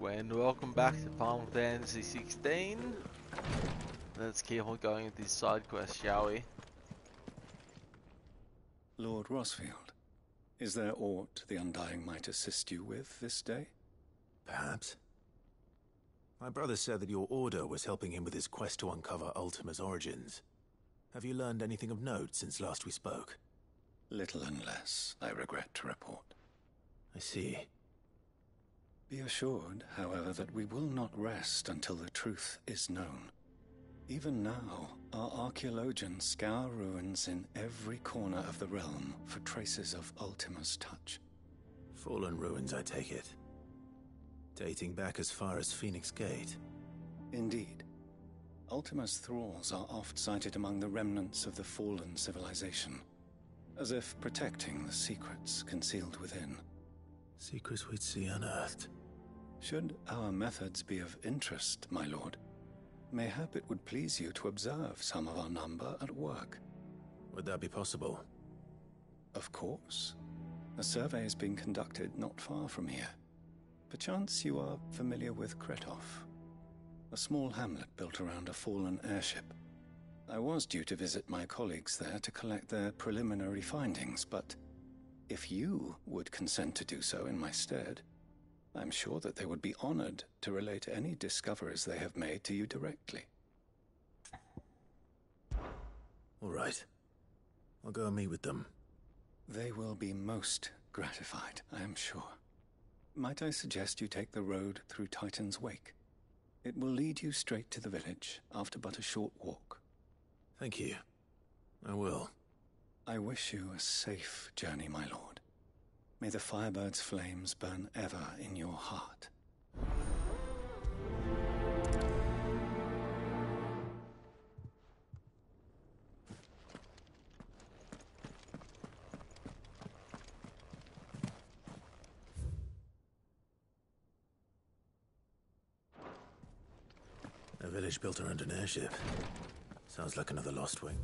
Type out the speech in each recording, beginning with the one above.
And welcome back to Final Fantasy XVI. Let's keep on going with this side quest, shall we? Lord Rosfield, is there aught the Undying might assist you with this day? Perhaps. My brother said that your order was helping him with his quest to uncover Ultima's origins. Have you learned anything of note since last we spoke? Little and less, I regret to report. I see. Be assured, however, that we will not rest until the truth is known. Even now, our archaeologians scour ruins in every corner of the realm for traces of Ultima's touch. Fallen ruins, I take it. Dating back as far as Phoenix Gate. Indeed. Ultima's thralls are oft sighted among the remnants of the fallen civilization, as if protecting the secrets concealed within. Secrets we'd see unearthed. Should our methods be of interest, my lord, mayhap it would please you to observe some of our number at work. Would that be possible? Of course. A survey is being conducted not far from here. Perchance you are familiar with Kretov, a small hamlet built around a fallen airship. I was due to visit my colleagues there to collect their preliminary findings, but if you would consent to do so in my stead, I'm sure that they would be honored to relate any discoveries they have made to you directly. All right. I'll go and meet with them. They will be most gratified, I am sure. Might I suggest you take the road through Titan's Wake? It will lead you straight to the village after but a short walk. Thank you. I will. I wish you a safe journey, my lord. May the Firebird's flames burn ever in your heart. A village built around an airship. Sounds like another Lost Wing.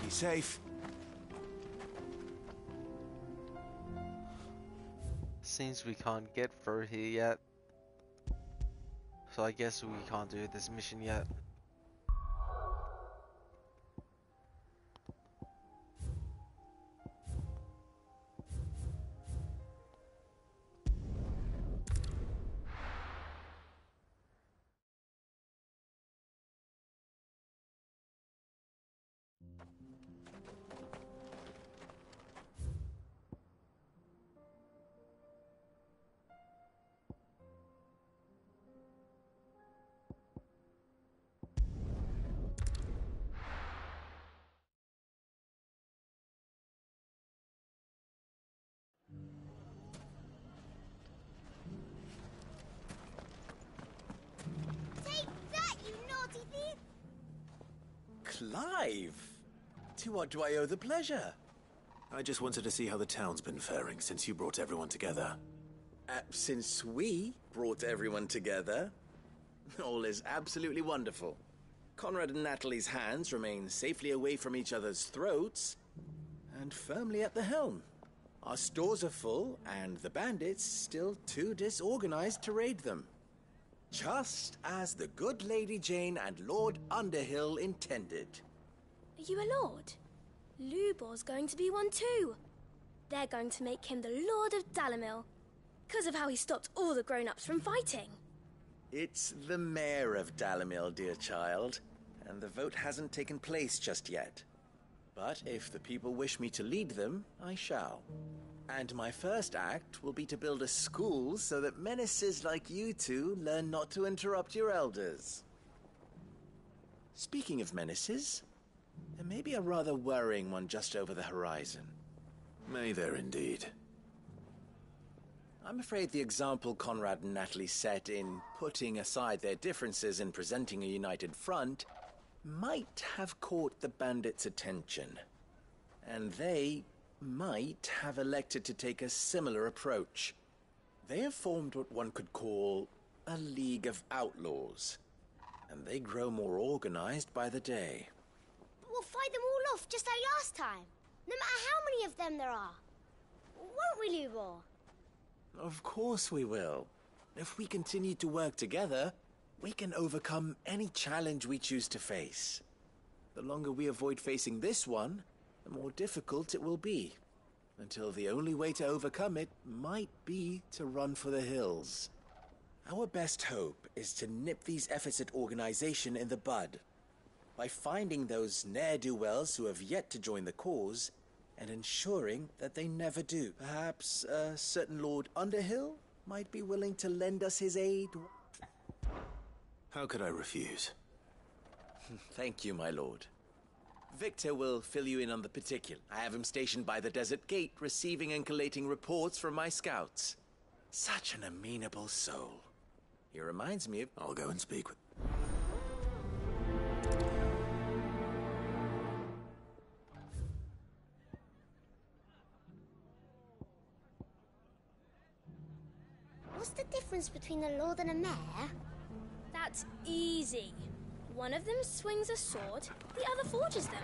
Be safe. Seems we can't get through here yet. So I guess we can't do this mission yet. Clive! To what do I owe the pleasure? I just wanted to see how the town's been faring since you brought everyone together. Since we brought everyone together, all is absolutely wonderful. Conrad and Natalie's hands remain safely away from each other's throats and firmly at the helm. Our stores are full, and the bandits still too disorganized to raid them. Just as the good Lady Jane and Lord Underhill intended. Are you a lord? Lubor's going to be one too. They're going to make him the Lord of Dalimil, because of how he stopped all the grown-ups from fighting. It's the mayor of Dalimil, dear child, and the vote hasn't taken place just yet. But if the people wish me to lead them, I shall. And my first act will be to build a school so that menaces like you two learn not to interrupt your elders. Speaking of menaces, there may be a rather worrying one just over the horizon. May there indeed. I'm afraid the example Conrad and Natalie set in putting aside their differences and presenting a united front might have caught the bandits' attention. And they might have elected to take a similar approach. They have formed what one could call a League of Outlaws, and they grow more organized by the day. But we'll fight them all off just like last time, no matter how many of them there are. Won't we, Lubor? Of course we will. If we continue to work together, we can overcome any challenge we choose to face. The longer we avoid facing this one, the more difficult it will be, until the only way to overcome it might be to run for the hills. Our best hope is to nip these efforts at organization in the bud, by finding those ne'er-do-wells who have yet to join the cause, and ensuring that they never do. Perhaps a certain Lord Underhill might be willing to lend us his aid? How could I refuse? Thank you, my lord. Victor will fill you in on the particulars. I have him stationed by the desert gate, receiving and collating reports from my scouts. Such an amenable soul. He reminds me of... I'll go and speak with... What's the difference between a lord and a mayor? That's easy. One of them swings a sword, the other forges them.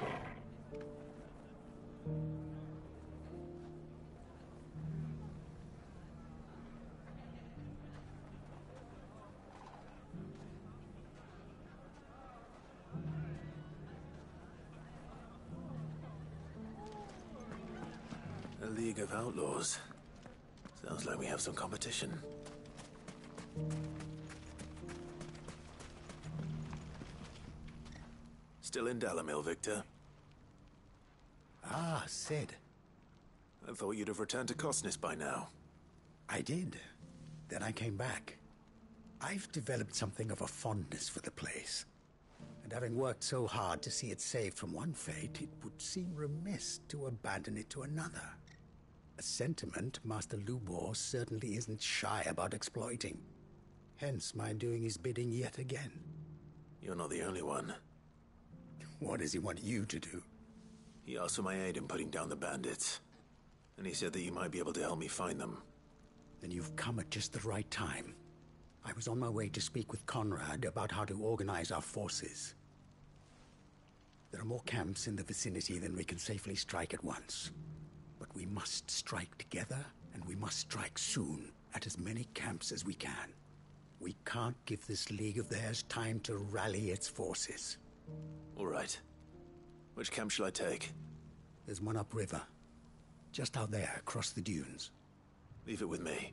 A League of Outlaws. Sounds like we have some competition. Still in Dalimil, Victor? Ah, Sid. I thought you'd have returned to Cosnis by now. I did. Then I came back. I've developed something of a fondness for the place. And having worked so hard to see it saved from one fate, it would seem remiss to abandon it to another. A sentiment Master Lubor certainly isn't shy about exploiting. Hence my doing his bidding yet again. You're not the only one. What does he want you to do? He asked for my aid in putting down the bandits. And he said that you might be able to help me find them. Then you've come at just the right time. I was on my way to speak with Conrad about how to organize our forces. There are more camps in the vicinity than we can safely strike at once. But we must strike together, and we must strike soon at as many camps as we can. We can't give this league of theirs time to rally its forces. All right. Which camp shall I take? There's one upriver. Just out there, across the dunes. Leave it with me.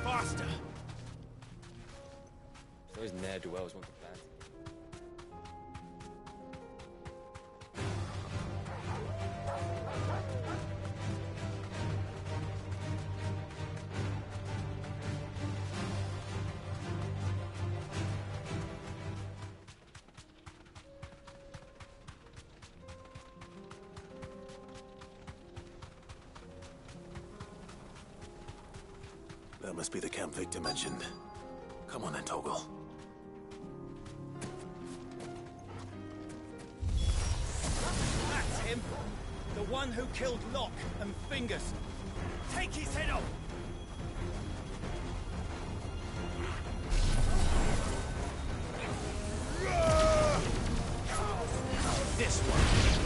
Faster! Those ne'er-do-wells want the plan. That must be the camp Victor mentioned. Come on then, Toggle. That's him! The one who killed Locke and Fingers. Take his head off! This one.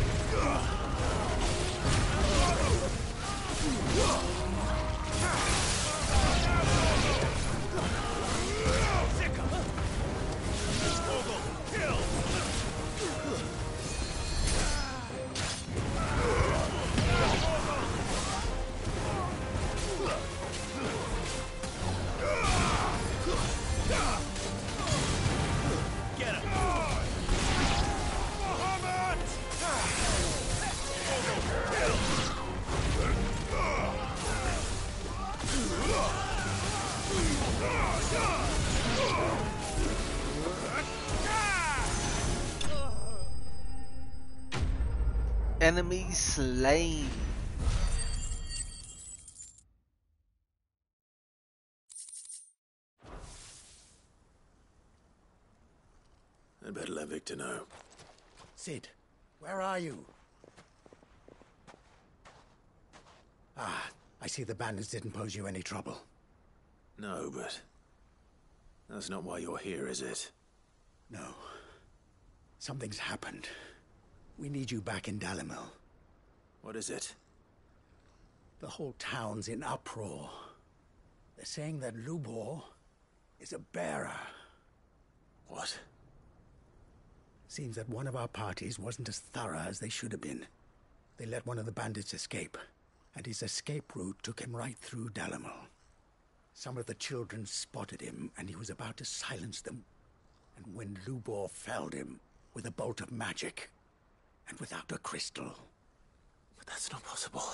Enemy slain. I'd better let Victor know. Sid, where are you? Ah, I see the bandits didn't pose you any trouble. No, but that's not why you're here, is it? No. Something's happened. We need you back in Dalimil. What is it? The whole town's in uproar. They're saying that Lubor is a bearer. What? Seems that one of our parties wasn't as thorough as they should have been. They let one of the bandits escape, and his escape route took him right through Dalimil. Some of the children spotted him, and he was about to silence them. And when Lubor felled him with a bolt of magic, and without a crystal. But that's not possible.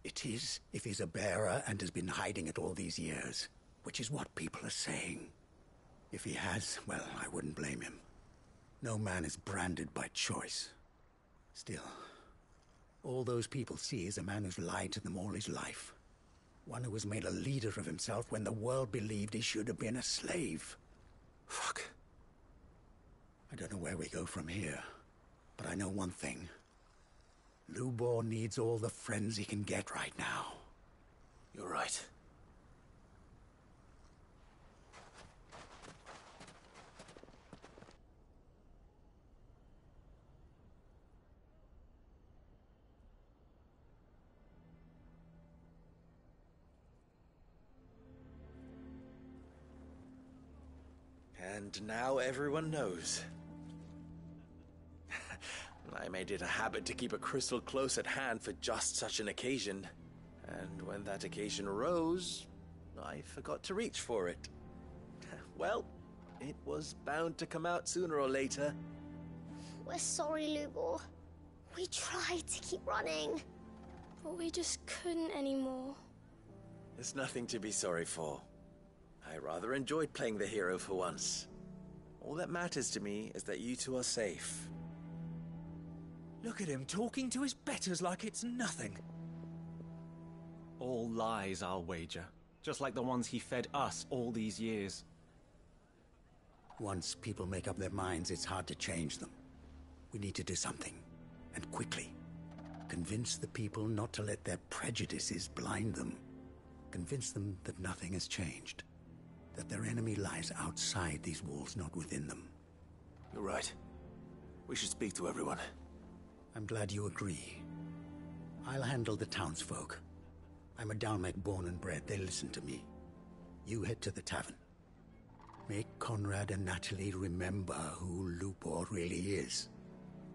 It is, if he's a bearer and has been hiding it all these years, which is what people are saying. If he has, well, I wouldn't blame him. No man is branded by choice. Still, all those people see is a man who's lied to them all his life. One who has made a leader of himself when the world believed he should have been a slave. Fuck. I don't know where we go from here, but I know one thing. Lubor needs all the friends he can get right now. You're right. And now everyone knows. I made it a habit to keep a crystal close at hand for just such an occasion. And when that occasion arose, I forgot to reach for it. Well, it was bound to come out sooner or later. We're sorry, Lubor. We tried to keep running. But we just couldn't anymore. There's nothing to be sorry for. I rather enjoyed playing the hero for once. All that matters to me is that you two are safe. Look at him talking to his betters like it's nothing. All lies, I'll wager. Just like the ones he fed us all these years. Once people make up their minds, it's hard to change them. We need to do something, and quickly. Convince the people not to let their prejudices blind them. Convince them that nothing has changed. That their enemy lies outside these walls, not within them. You're right. We should speak to everyone. I'm glad you agree. I'll handle the townsfolk. I'm a Dalmec born and bred. They listen to me. You head to the tavern. Make Conrad and Natalie remember who Lubor really is.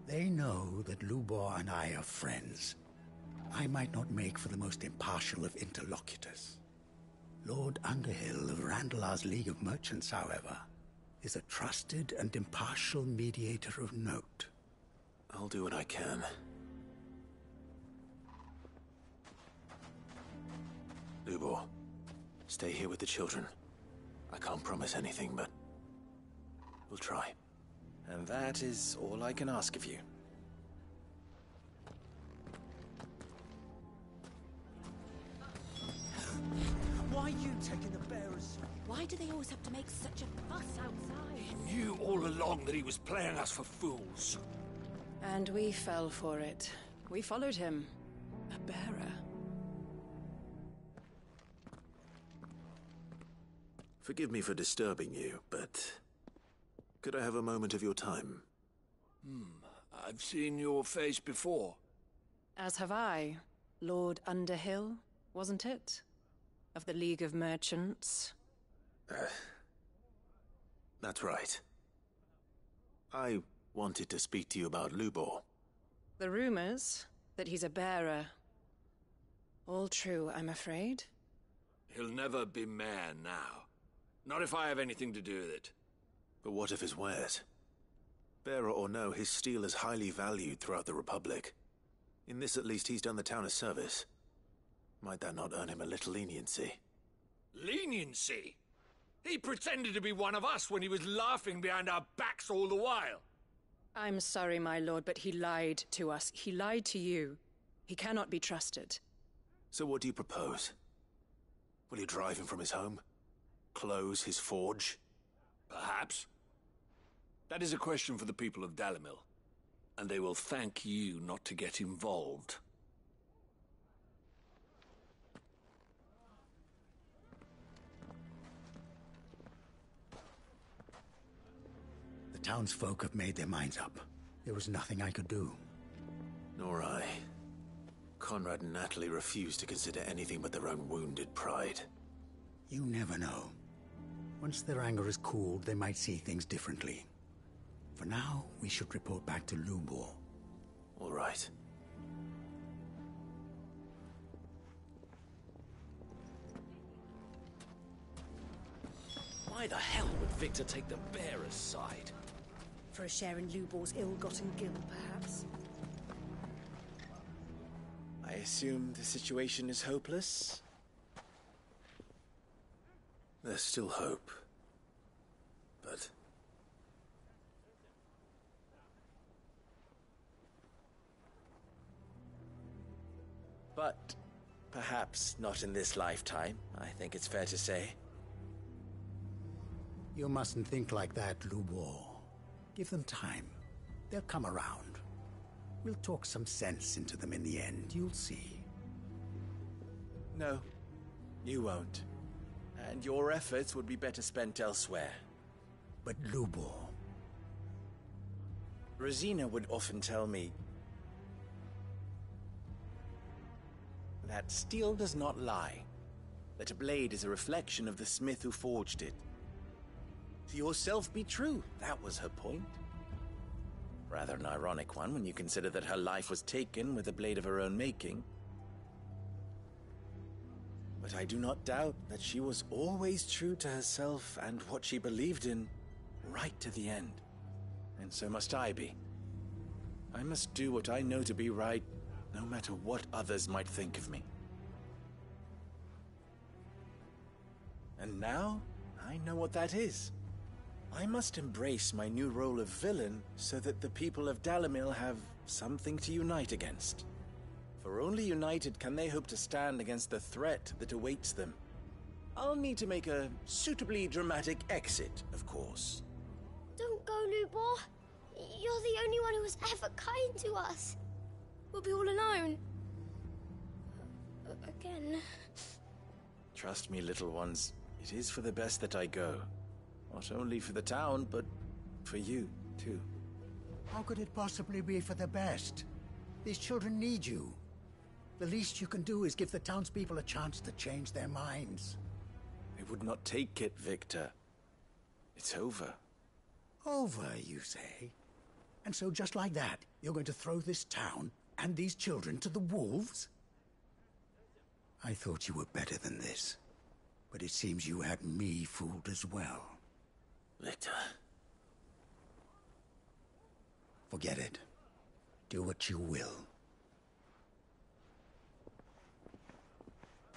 They know that Lubor and I are friends. I might not make for the most impartial of interlocutors. Lord Underhill of Randalar's League of Merchants, however, is a trusted and impartial mediator of note. I'll do what I can. Lubor, stay here with the children. I can't promise anything, but we'll try. And that is all I can ask of you. Why you taking the bearers? Why do they always have to make such a fuss outside? He knew all along that he was playing us for fools. And we fell for it. We followed him. A bearer. Forgive me for disturbing you, but could I have a moment of your time? I've seen your face before. As have I. Lord Underhill, wasn't it? Of the League of Merchants. That's right. I wanted to speak to you about Lubor. The rumors that he's a bearer. All true, I'm afraid. He'll never be mayor now. Not if I have anything to do with it. But what of his wares? Bearer or no, his steel is highly valued throughout the Republic. In this at least he's done the town a service. Might that not earn him a little leniency? Leniency? He pretended to be one of us when he was laughing behind our backs all the while. I'm sorry, my lord, but he lied to us. He lied to you. He cannot be trusted. So what do you propose? Will you drive him from his home? Close his forge? Perhaps. That is a question for the people of Dalimil. And they will thank you not to get involved. The townsfolk have made their minds up. There was nothing I could do. Nor I. Conrad and Natalie refused to consider anything but their own wounded pride. You never know. Once their anger is cooled, they might see things differently. For now, we should report back to Lubor. All right. Why the hell would Victor take the bearer's side? For a share in Lubor's ill-gotten gil, perhaps. I assume the situation is hopeless? There's still hope. But... But perhaps not in this lifetime, I think it's fair to say. You mustn't think like that, Lubor. Give them time. They'll come around. We'll talk some sense into them in the end, you'll see. No, you won't. And your efforts would be better spent elsewhere. But Lubor... Rosina would often tell me that steel does not lie, that a blade is a reflection of the smith who forged it. To yourself be true, that was her point. Rather an ironic one when you consider that her life was taken with a blade of her own making. But I do not doubt that she was always true to herself and what she believed in, right to the end. And so must I be. I must do what I know to be right, no matter what others might think of me. And now, I know what that is. I must embrace my new role of villain so that the people of Dalimil have something to unite against. For only united can they hope to stand against the threat that awaits them. I'll need to make a suitably dramatic exit, of course. Don't go, Lubor. You're the only one who was ever kind to us. We'll be all alone. Again. Trust me, little ones. It is for the best that I go. Not only for the town, but for you, too. How could it possibly be for the best? These children need you. The least you can do is give the townspeople a chance to change their minds. I would not take it, Victor. It's over. Over, you say? And so just like that, you're going to throw this town and these children to the wolves? I thought you were better than this. But it seems you had me fooled as well. Victor. Forget it. Do what you will.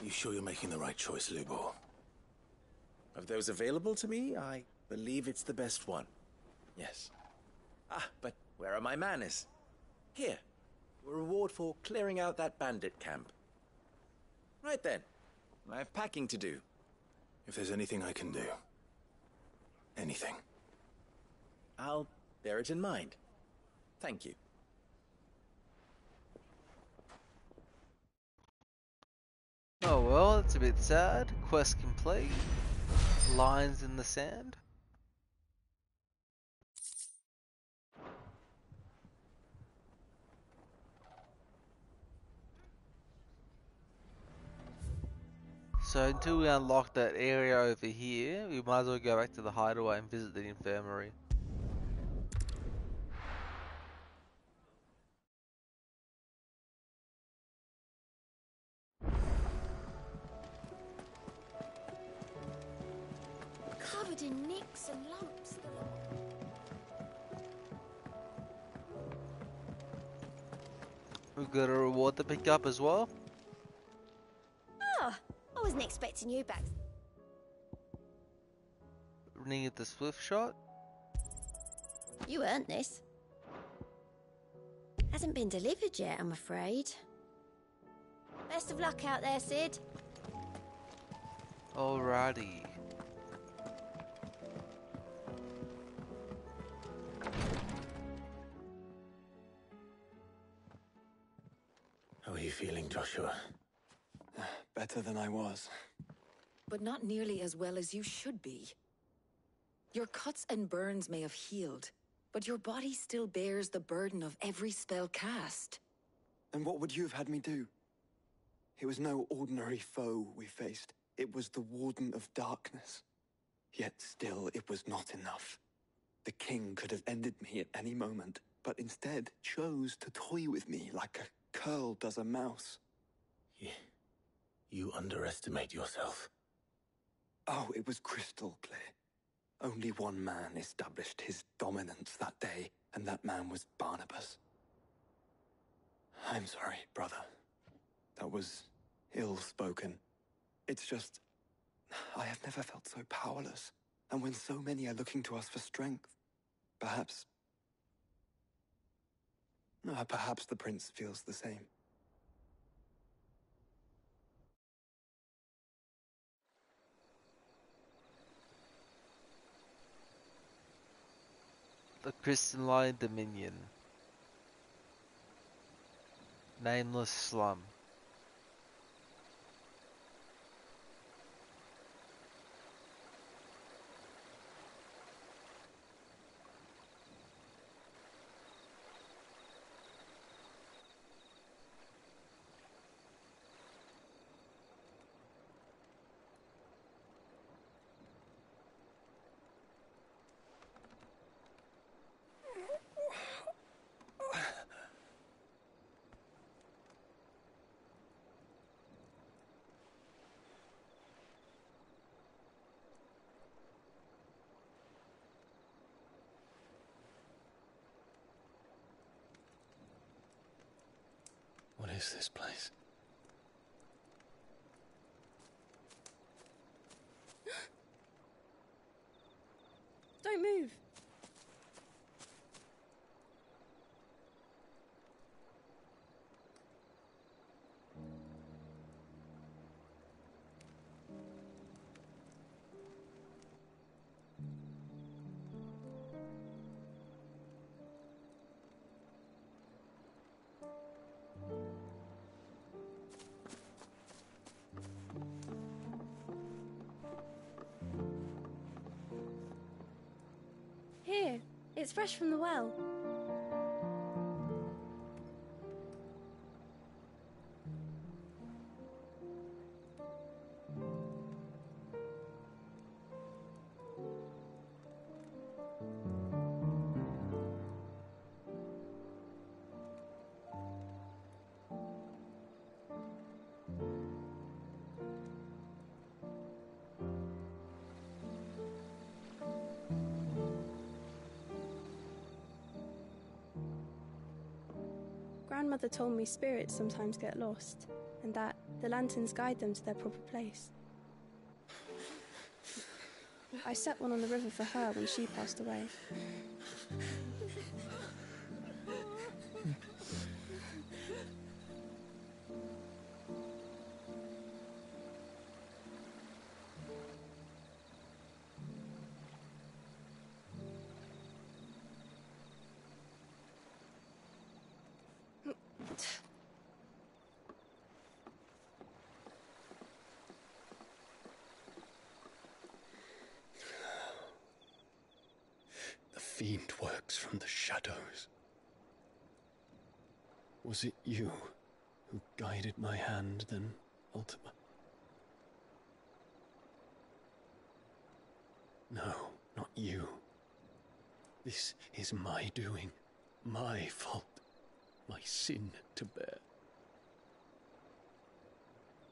You sure you're making the right choice, Lubor? Of those available to me, I believe it's the best one. Yes. Ah, but where are my manners? Here. A reward for clearing out that bandit camp. Right then. I have packing to do. If there's anything I can do. Anything. I'll bear it in mind. Thank you. Oh well, it's a bit sad. Quest complete. Lines in the sand. So until we unlock that area over here, we might as well go back to the hideaway and visit the infirmary. Covered in nicks and lumps galore. We've got a reward to pick up as well. Oh, I wasn't expecting you back. Running at the swift shot. You earned this. Hasn't been delivered yet, I'm afraid. Best of luck out there, Sid. Alrighty. How are you feeling, Joshua? Better than I was. But not nearly as well as you should be. Your cuts and burns may have healed, but your body still bears the burden of every spell cast. And what would you have had me do? It was no ordinary foe we faced. It was the Warden of Darkness. Yet still, it was not enough. The king could have ended me at any moment, but instead chose to toy with me like a curl does a mouse. You underestimate yourself. Oh, it was crystal clear. Only one man established his dominance that day, and that man was Barnabas. I'm sorry, brother. That was ill-spoken. It's just, I have never felt so powerless. And when so many are looking to us for strength, perhaps the prince feels the same. The Crystalline Dominion. Nameless slum. What is this place? Don't move. Here, it's fresh from the well. Grandmother told me spirits sometimes get lost, and that the lanterns guide them to their proper place. I set one on the river for her when she passed away. fiend works from the shadows. Was it you who guided my hand, then, Ultima? No, not you. This is my doing, my fault, my sin to bear.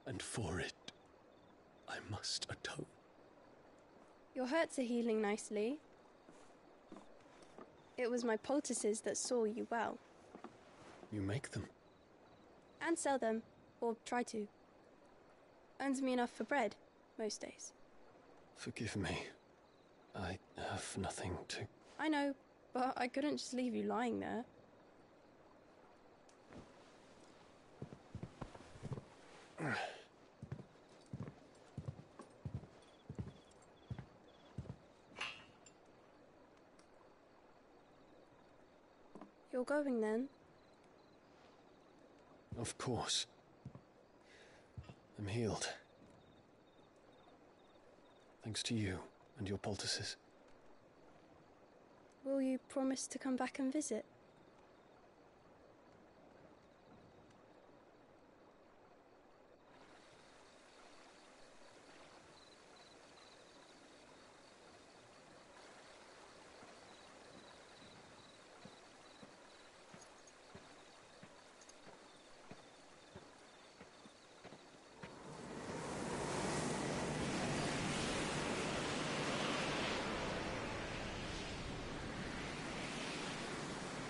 And for it, I must atone. Your hurts are healing nicely. It was my poultices that saw you well. You make them? And sell them, or try to. Earns me enough for bread, most days. Forgive me. I have nothing to... I know, but I couldn't just leave you lying there. You're going then? Of course. I'm healed. Thanks to you and your poultices. Will you promise to come back and visit?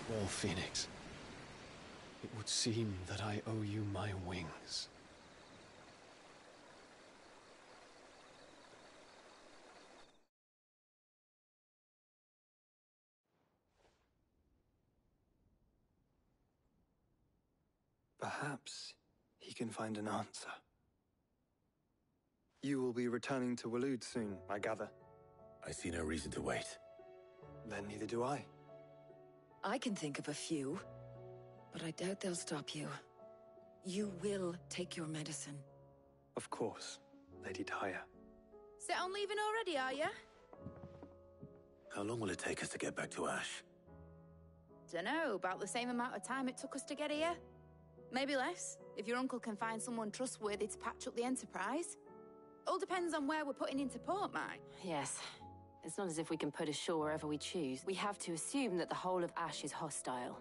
Well, Phoenix, it would seem that I owe you my wings. Perhaps he can find an answer. You will be returning to Waloed soon, I gather. I see no reason to wait. Then neither do I. I can think of a few, but I doubt they'll stop you. You will take your medicine. Of course, Lady Daya. Set on leaving already, are you? How long will it take us to get back to Ash? Dunno, about the same amount of time it took us to get here. Maybe less, if your uncle can find someone trustworthy to patch up the Enterprise. All depends on where we're putting into port, Mike. Yes. It's not as if we can put ashore wherever we choose. We have to assume that the whole of Ash is hostile,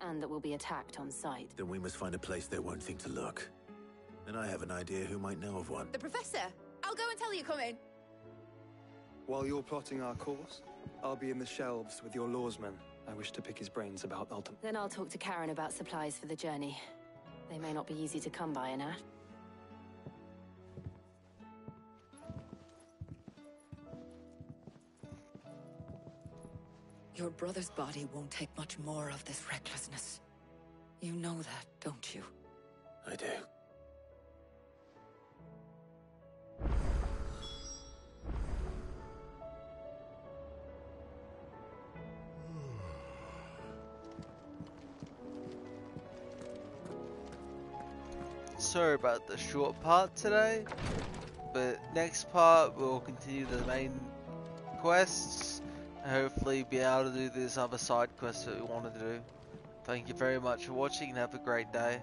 and that we'll be attacked on sight. Then we must find a place they won't think to look. And I have an idea who might know of one. The Professor! I'll go and tell you coming. While you're plotting our course, I'll be in the shelves with your lawsman. I wish to pick his brains about Ultima. Then I'll talk to Karen about supplies for the journey. They may not be easy to come by in Ash. Your brother's body won't take much more of this recklessness. You know that, don't you? I do. Sorry about the short part today, but next part we'll continue the main quests and hopefully be able to do this other side quest that we wanted to do. Thank you very much for watching and have a great day.